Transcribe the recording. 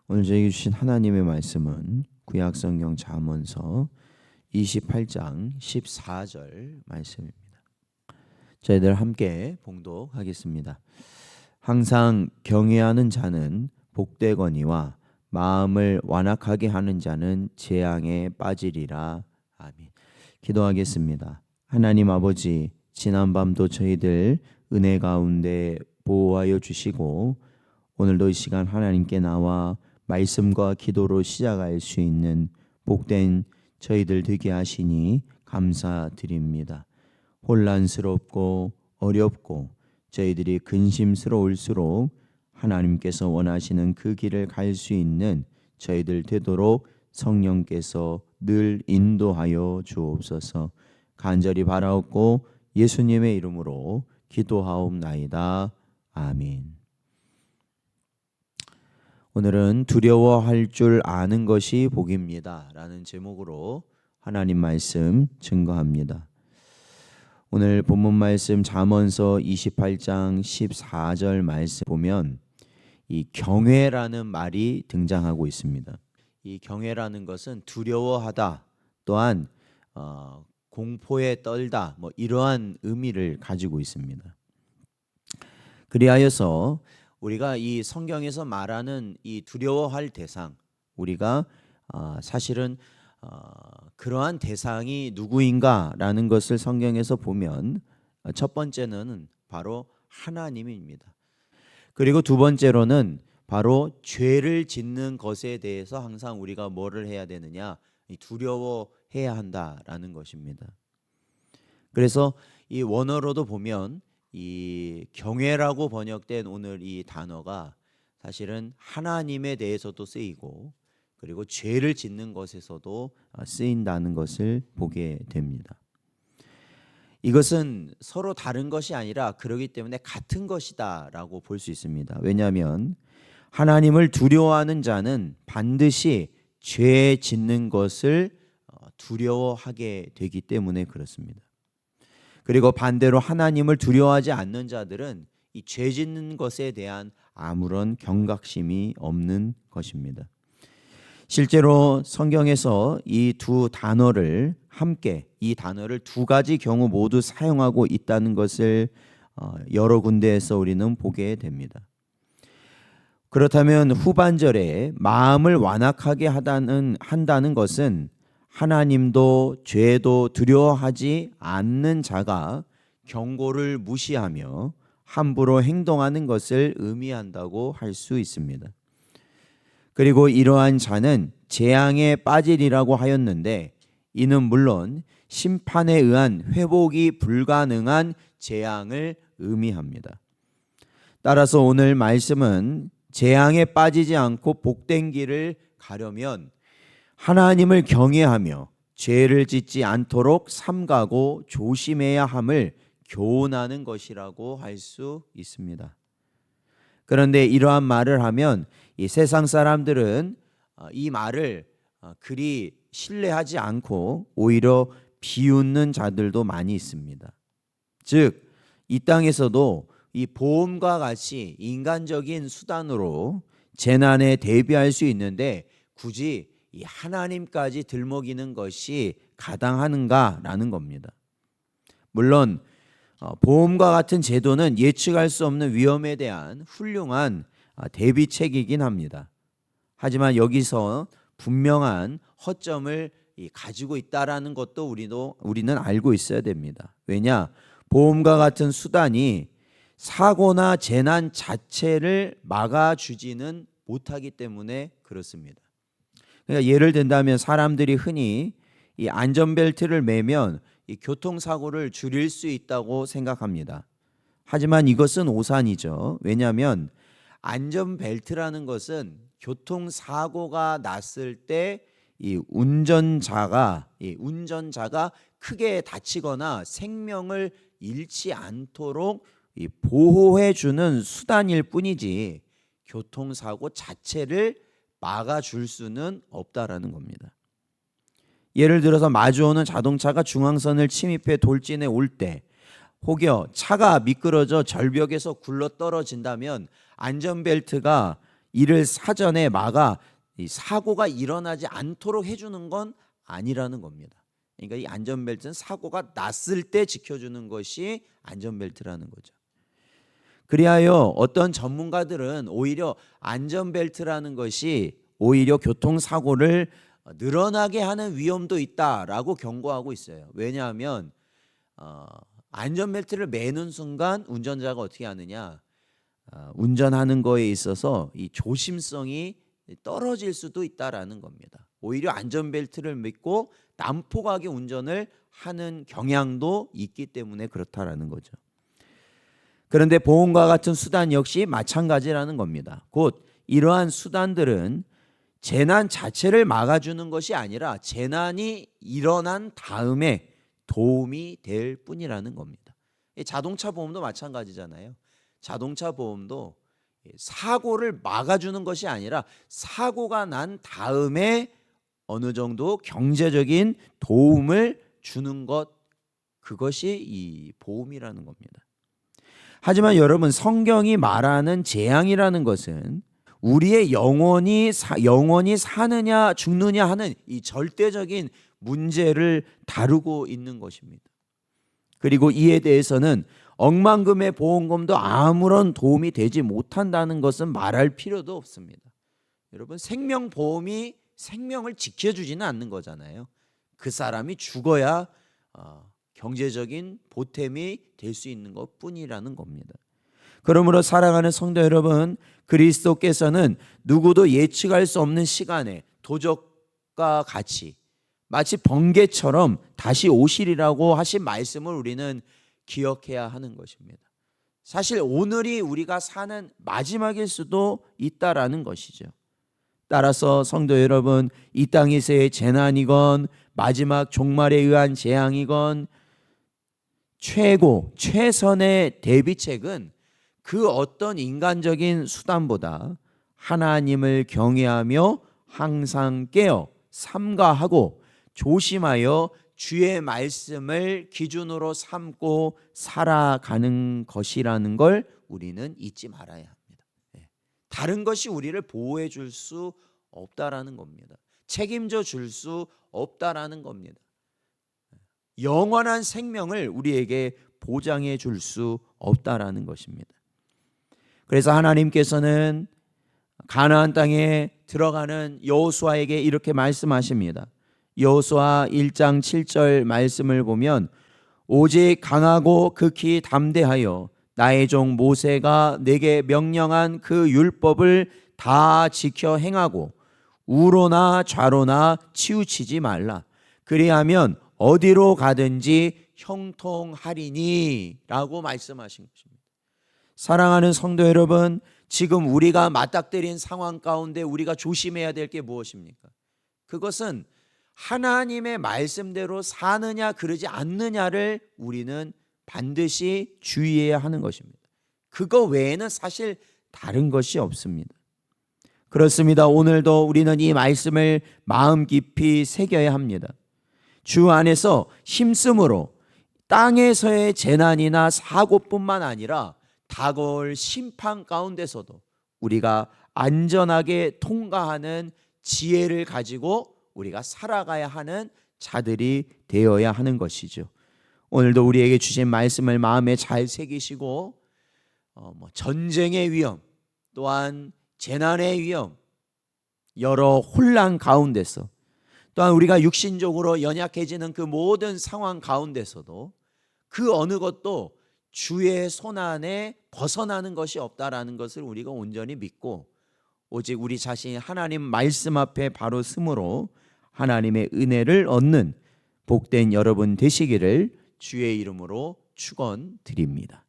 오늘 저에게 주신 하나님의 말씀은 구약성경 잠언서 28장 14절 말씀입니다. 저희들 함께 봉독하겠습니다. 항상 경외하는 자는 복되거니와 마음을 완악하게 하는 자는 재앙에 빠지리라. 아멘. 기도하겠습니다. 하나님 아버지, 지난밤도 저희들 은혜 가운데 보호하여 주시고 오늘도 이 시간 하나님께 나와 말씀과 기도로 시작할 수 있는 복된 저희들 되게 하시니 감사드립니다. 혼란스럽고 어렵고 저희들이 근심스러울수록 하나님께서 원하시는 그 길을 갈 수 있는 저희들 되도록 성령께서 늘 인도하여 주옵소서. 간절히 바라옵고 예수님의 이름으로 기도하옵나이다. 아멘. 오늘은 두려워할 줄 아는 것이 복입니다 라는 제목으로 하나님 말씀 증거합니다. 오늘 본문 말씀 잠언서 28장 14절 말씀 보면 이 경외라는 말이 등장하고 있습니다. 이 경외라는 것은 두려워하다, 또한 공포에 떨다, 이러한 의미를 가지고 있습니다. 그리하여서 우리가 이 성경에서 말하는 이 두려워할 대상, 우리가 사실은 그러한 대상이 누구인가라는 것을 성경에서 보면 첫 번째는 바로 하나님입니다. 그리고 두 번째로는 바로 죄를 짓는 것에 대해서 항상 우리가 뭐를 해야 되느냐, 두려워해야 한다라는 것입니다. 그래서 이 원어로도 보면 이 경외라고 번역된 오늘 이 단어가 사실은 하나님에 대해서도 쓰이고 그리고 죄를 짓는 것에서도 쓰인다는 것을 보게 됩니다. 이것은 서로 다른 것이 아니라 그렇기 때문에 같은 것이다라고 볼 수 있습니다. 왜냐하면 하나님을 두려워하는 자는 반드시 죄 짓는 것을 두려워하게 되기 때문에 그렇습니다. 그리고 반대로 하나님을 두려워하지 않는 자들은 이 죄 짓는 것에 대한 아무런 경각심이 없는 것입니다. 실제로 성경에서 이 두 단어를 함께, 이 단어를 두 가지 경우 모두 사용하고 있다는 것을 여러 군데에서 우리는 보게 됩니다. 그렇다면 후반절에 마음을 완악하게 한다는 것은 하나님도 죄도 두려워하지 않는 자가 경고를 무시하며 함부로 행동하는 것을 의미한다고 할 수 있습니다. 그리고 이러한 자는 재앙에 빠지리라고 하였는데 이는 물론 심판에 의한 회복이 불가능한 재앙을 의미합니다. 따라서 오늘 말씀은 재앙에 빠지지 않고 복된 길을 가려면 하나님을 경외하며 죄를 짓지 않도록 삼가고 조심해야 함을 교훈하는 것이라고 할 수 있습니다. 그런데 이러한 말을 하면 이 세상 사람들은 이 말을 그리 신뢰하지 않고 오히려 비웃는 자들도 많이 있습니다. 즉, 이 땅에서도 이 보험과 같이 인간적인 수단으로 재난에 대비할 수 있는데 굳이 이 하나님까지 들먹이는 것이 가당하는가라는 겁니다. 물론 보험과 같은 제도는 예측할 수 없는 위험에 대한 훌륭한 대비책이긴 합니다. 하지만 여기서 분명한 허점을 가지고 있다라는 것도 우리는 알고 있어야 됩니다. 왜냐? 보험과 같은 수단이 사고나 재난 자체를 막아주지는 못하기 때문에 그렇습니다. 그러니까 예를 든다면 사람들이 흔히 이 안전벨트를 매면 이 교통사고를 줄일 수 있다고 생각합니다. 하지만 이것은 오산이죠. 왜냐하면 안전벨트라는 것은 교통사고가 났을 때 이 운전자가 크게 다치거나 생명을 잃지 않도록 보호해주는 수단일 뿐이지 교통사고 자체를 막아줄 수는 없다라는 겁니다. 예를 들어서 마주오는 자동차가 중앙선을 침입해 돌진해 올 때 혹여 차가 미끄러져 절벽에서 굴러 떨어진다면 안전벨트가 이를 사전에 막아 이 사고가 일어나지 않도록 해주는 건 아니라는 겁니다. 그러니까 이 안전벨트는 사고가 났을 때 지켜주는 것이 안전벨트라는 거죠. 그리하여 어떤 전문가들은 오히려 안전벨트라는 것이 오히려 교통사고를 늘어나게 하는 위험도 있다라고 경고하고 있어요. 왜냐하면 안전벨트를 매는 순간 운전자가 어떻게 하느냐, 운전하는 거에 있어서 이 조심성이 떨어질 수도 있다라는 겁니다. 오히려 안전벨트를 믿고 난폭하게 운전을 하는 경향도 있기 때문에 그렇다라는 거죠. 그런데 보험과 같은 수단 역시 마찬가지라는 겁니다. 곧 이러한 수단들은 재난 자체를 막아주는 것이 아니라 재난이 일어난 다음에 도움이 될 뿐이라는 겁니다. 자동차 보험도 마찬가지잖아요. 자동차 보험도 사고를 막아주는 것이 아니라 사고가 난 다음에 어느 정도 경제적인 도움을 주는 것, 그것이 이 보험이라는 겁니다. 하지만 여러분, 성경이 말하는 재앙이라는 것은 우리의 영혼이 사느냐 죽느냐 하는 이 절대적인 문제를 다루고 있는 것입니다. 그리고 이에 대해서는 억만금의 보험금도 아무런 도움이 되지 못한다는 것은 말할 필요도 없습니다. 여러분, 생명보험이 생명을 지켜주지는 않는 거잖아요. 그 사람이 죽어야 경제적인 보탬이 될 수 있는 것뿐이라는 겁니다. 그러므로 사랑하는 성도 여러분, 그리스도께서는 누구도 예측할 수 없는 시간에 도적과 같이 마치 번개처럼 다시 오시리라고 하신 말씀을 우리는 기억해야 하는 것입니다. 사실 오늘이 우리가 사는 마지막일 수도 있다라는 것이죠. 따라서 성도 여러분, 이 땅에서의 재난이건 마지막 종말에 의한 재앙이건 최선의 대비책은 그 어떤 인간적인 수단보다 하나님을 경외하며 항상 깨어 삼가하고 조심하여 주의 말씀을 기준으로 삼고 살아가는 것이라는 걸 우리는 잊지 말아야 합니다. 다른 것이 우리를 보호해 줄 수 없다라는 겁니다. 책임져 줄 수 없다라는 겁니다. 영원한 생명을 우리에게 보장해 줄 수 없다라는 것입니다. 그래서 하나님께서는 가나안 땅에 들어가는 여호수아에게 이렇게 말씀하십니다. 여호수아 1장 7절 말씀을 보면 오직 강하고 극히 담대하여 나의 종 모세가 내게 명령한 그 율법을 다 지켜 행하고 우로나 좌로나 치우치지 말라. 그리하면 어디로 가든지 형통하리니 라고 말씀하신 것입니다. 사랑하는 성도 여러분, 지금 우리가 맞닥뜨린 상황 가운데 우리가 조심해야 될 게 무엇입니까? 그것은 하나님의 말씀대로 사느냐 그러지 않느냐를 우리는 반드시 주의해야 하는 것입니다. 그거 외에는 사실 다른 것이 없습니다. 그렇습니다. 오늘도 우리는 이 말씀을 마음 깊이 새겨야 합니다. 주 안에서 힘쓰므로 땅에서의 재난이나 사고뿐만 아니라 다가올 심판 가운데서도 우리가 안전하게 통과하는 지혜를 가지고 우리가 살아가야 하는 자들이 되어야 하는 것이죠. 오늘도 우리에게 주신 말씀을 마음에 잘 새기시고 전쟁의 위험, 또한 재난의 위험, 여러 혼란 가운데서, 또한 우리가 육신적으로 연약해지는 그 모든 상황 가운데서도 그 어느 것도 주의 손안에 벗어나는 것이 없다라는 것을 우리가 온전히 믿고 오직 우리 자신이 하나님 말씀 앞에 바로 서므로 하나님의 은혜를 얻는 복된 여러분 되시기를 주의 이름으로 축원드립니다.